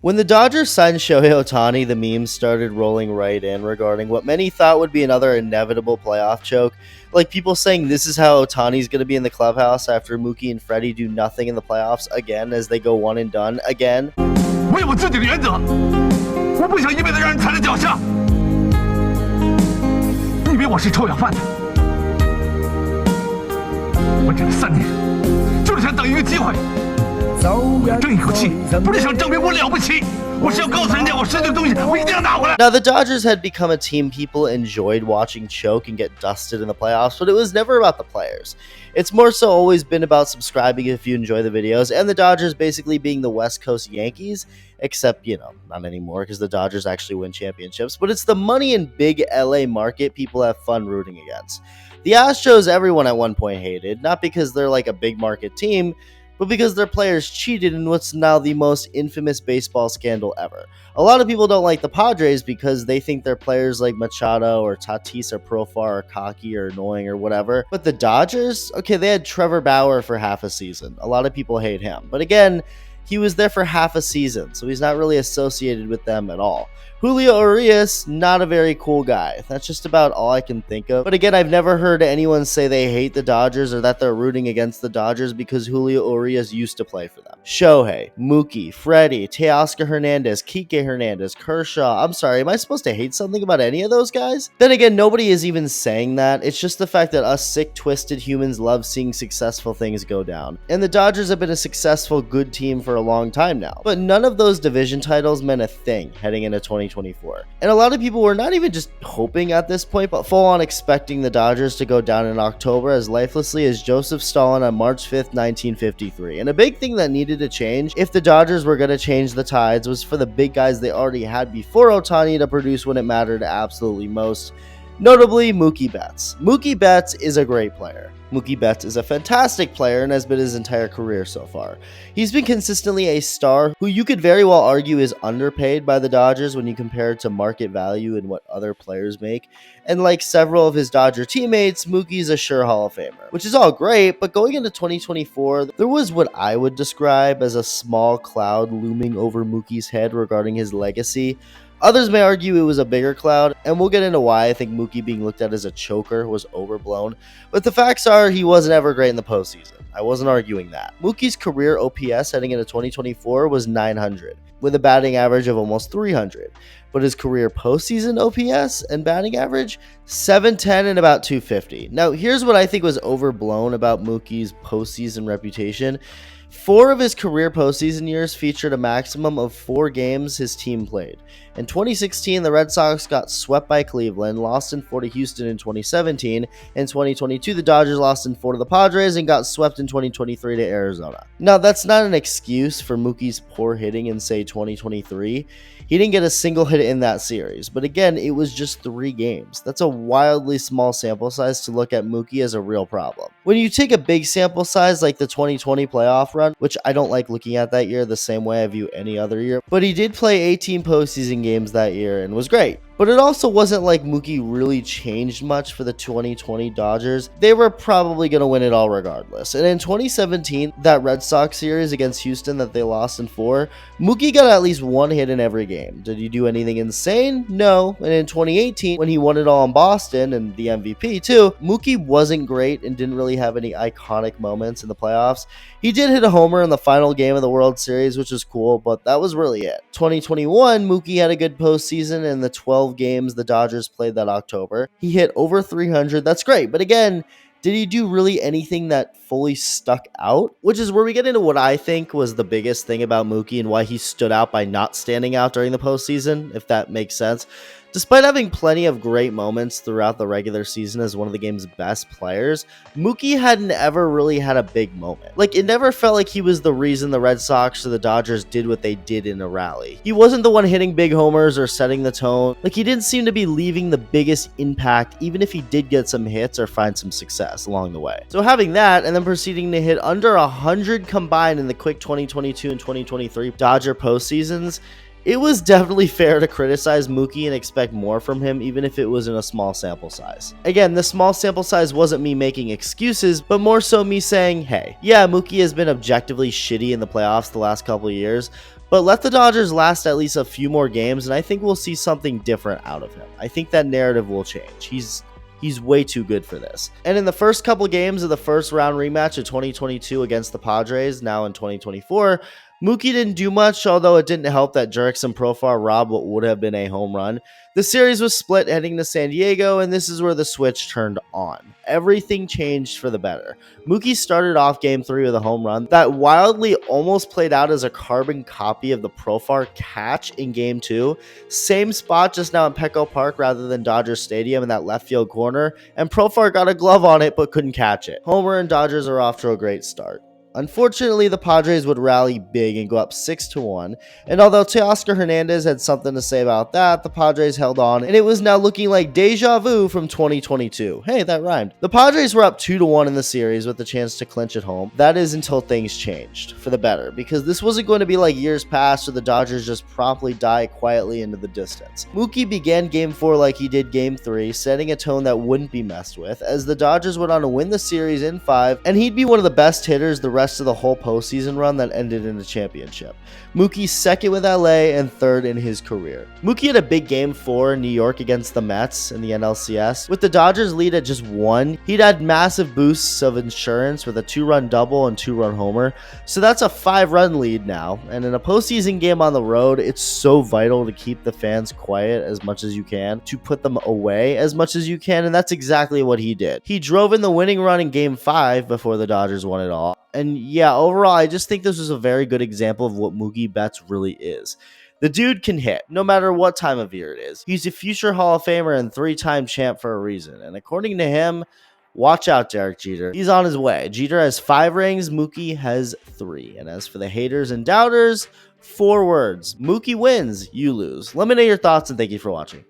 When the Dodgers signed Shohei Ohtani, the memes started rolling right in regarding what many thought would be another inevitable playoff choke. Like people saying this is how Ohtani's going to be in the clubhouse after Mookie and Freddie do nothing in the playoffs again as they go one and done again. 我有我自己的原则，我不想一辈子让人踩在脚下。你以为我是臭氧饭的？我这3年就是想等一个机会。 争一口气，不是想证明我了不起，我是要告诉人家我失去的东西，我一定要拿回来。 Now, the Dodgers had become a team people enjoyed watching choke and get dusted in the playoffs, but it was never about the players. It's more so always been about subscribing if you enjoy the videos, and the Dodgers basically being the West Coast Yankees, except, not anymore because the Dodgers actually win championships, but it's the money in big LA market people have fun rooting against. The Astros everyone at one point hated, not because they're like a big market team, but because their players cheated in what's now the most infamous baseball scandal ever. A lot of people don't like the Padres because they think their players like Machado or Tatis or Profar or cocky or annoying or whatever. But the Dodgers? Okay, they had Trevor Bauer for half a season. A lot of people hate him. But again, he was there for half a season, so he's not really associated with them at all. Julio Urias, not a very cool guy. That's just about all I can think of. But again, I've never heard anyone say they hate the Dodgers or that they're rooting against the Dodgers because Julio Urias used to play for them. Shohei, Mookie, Freddie, Teoscar Hernandez, Kike Hernandez, Kershaw. I'm sorry, am I supposed to hate something about any of those guys? Then again, nobody is even saying that. It's just the fact that us sick, twisted humans love seeing successful things go down. And the Dodgers have been a successful, good team for a long time now. But none of those division titles meant a thing heading into 2024. And a lot of people were not even just hoping at this point, but full on expecting the Dodgers to go down in October as lifelessly as Joseph Stalin on March 5th, 1953. And a big thing that needed to change, if the Dodgers were going to change the tides, was for the big guys they already had before Ohtani to produce when it mattered absolutely most. Notably, Mookie Betts. Mookie Betts is a great player. Mookie Betts is a fantastic player and has been his entire career so far. He's been consistently a star who you could very well argue is underpaid by the Dodgers when you compare it to market value and what other players make. And like several of his Dodger teammates, Mookie's a sure Hall of Famer, which is all great, but going into 2024, there was what I would describe as a small cloud looming over Mookie's head regarding his legacy. Others may argue it was a bigger cloud, and we'll get into why I think Mookie being looked at as a choker was overblown, but the facts are he wasn't ever great in the postseason. I wasn't arguing that. Mookie's career OPS heading into 2024 was 900, with a batting average of almost 300, but his career postseason OPS and batting average, 710 and about 250. Now, here's what I think was overblown about Mookie's postseason reputation. 4 of his career postseason years featured a maximum of 4 games his team played. In 2016, the Red Sox got swept by Cleveland, lost in 4 to Houston in 2017. In 2022, the Dodgers lost in 4 to the Padres and got swept in 2023 to Arizona. Now, that's not an excuse for Mookie's poor hitting in, say, 2023. He didn't get a single hit in that series, but again, it was just 3 games. That's a wildly small sample size to look at Mookie as a real problem. When you take a big sample size like the 2020 playoff run, which I don't like looking at that year the same way I view any other year, but he did play 18 postseason games that year and was great. But it also wasn't like Mookie really changed much for the 2020 Dodgers. They were probably going to win it all regardless. And in 2017, that Red Sox series against Houston that they lost in 4, Mookie got at least 1 hit in every game. Did he do anything insane? No. And in 2018, when he won it all in Boston and the MVP too, Mookie wasn't great and didn't really have any iconic moments in the playoffs. He did hit a homer in the final game of the World Series, which was cool, but that was really it. 2021, Mookie had a good postseason in the 12 games the Dodgers played that October. He hit over 300. That's great. But again, did he do really anything that fully stuck out? Which is where we get into what I think was the biggest thing about Mookie and why he stood out by not standing out during the postseason, if that makes sense. Despite having plenty of great moments throughout the regular season as one of the game's best players, Mookie hadn't ever really had a big moment. Like, it never felt like he was the reason the Red Sox or the Dodgers did what they did in a rally. He wasn't the one hitting big homers or setting the tone. Like, he didn't seem to be leaving the biggest impact, even if he did get some hits or find some success along the way. So having that, and then proceeding to hit under 100 combined in the quick 2022 and 2023 Dodger postseasons, it was definitely fair to criticize Mookie and expect more from him, even if it was in a small sample size. Again, the small sample size wasn't me making excuses, but more so me saying, hey, yeah, Mookie has been objectively shitty in the playoffs the last couple of years, But let the Dodgers last at least a few more games, and I think we'll see something different out of him. I think that narrative will change. He's way too good for this. And in the first couple games of the first round rematch of 2022 against the Padres, now in 2024, Mookie didn't do much, although it didn't help that Jurickson Profar robbed what would have been a home run. The series was split heading to San Diego, and this is where the switch turned on. Everything changed for the better. Mookie started off Game 3 with a home run that wildly almost played out as a carbon copy of the Profar catch in Game 2. Same spot, just now in Petco Park rather than Dodger Stadium in that left field corner, and Profar got a glove on it but couldn't catch it. Homer and Dodgers are off to a great start. Unfortunately, the Padres would rally big and go up 6-1, and although Teoscar Hernandez had something to say about that, the Padres held on, and it was now looking like deja vu from 2022. Hey, that rhymed. The Padres were up 2-1 in the series with the chance to clinch at home. That is until things changed, for the better, because this wasn't going to be like years past where the Dodgers just promptly die quietly into the distance. Mookie began Game 4 like he did Game 3, setting a tone that wouldn't be messed with, as the Dodgers went on to win the series in 5, and he'd be one of the best hitters the rest of the whole postseason run that ended in a championship. Mookie second with LA and third in his career. Mookie had a big Game 4 in New York against the Mets in the NLCS. With the Dodgers lead at just 1, he'd had massive boosts of insurance with a 2-run double and 2-run homer. So that's a 5-run lead now. And in a postseason game on the road, it's so vital to keep the fans quiet as much as you can, to put them away as much as you can, and that's exactly what he did. He drove in the winning run in Game 5 before the Dodgers won it all. And yeah, overall, I just think this was a very good example of what Mookie Betts really is. The dude can hit, no matter what time of year it is. He's a future Hall of Famer and 3-time champ for a reason. And according to him, watch out, Derek Jeter. He's on his way. Jeter has 5 rings, Mookie has 3. And as for the haters and doubters, 4 words. Mookie wins, you lose. Let me know your thoughts, and thank you for watching.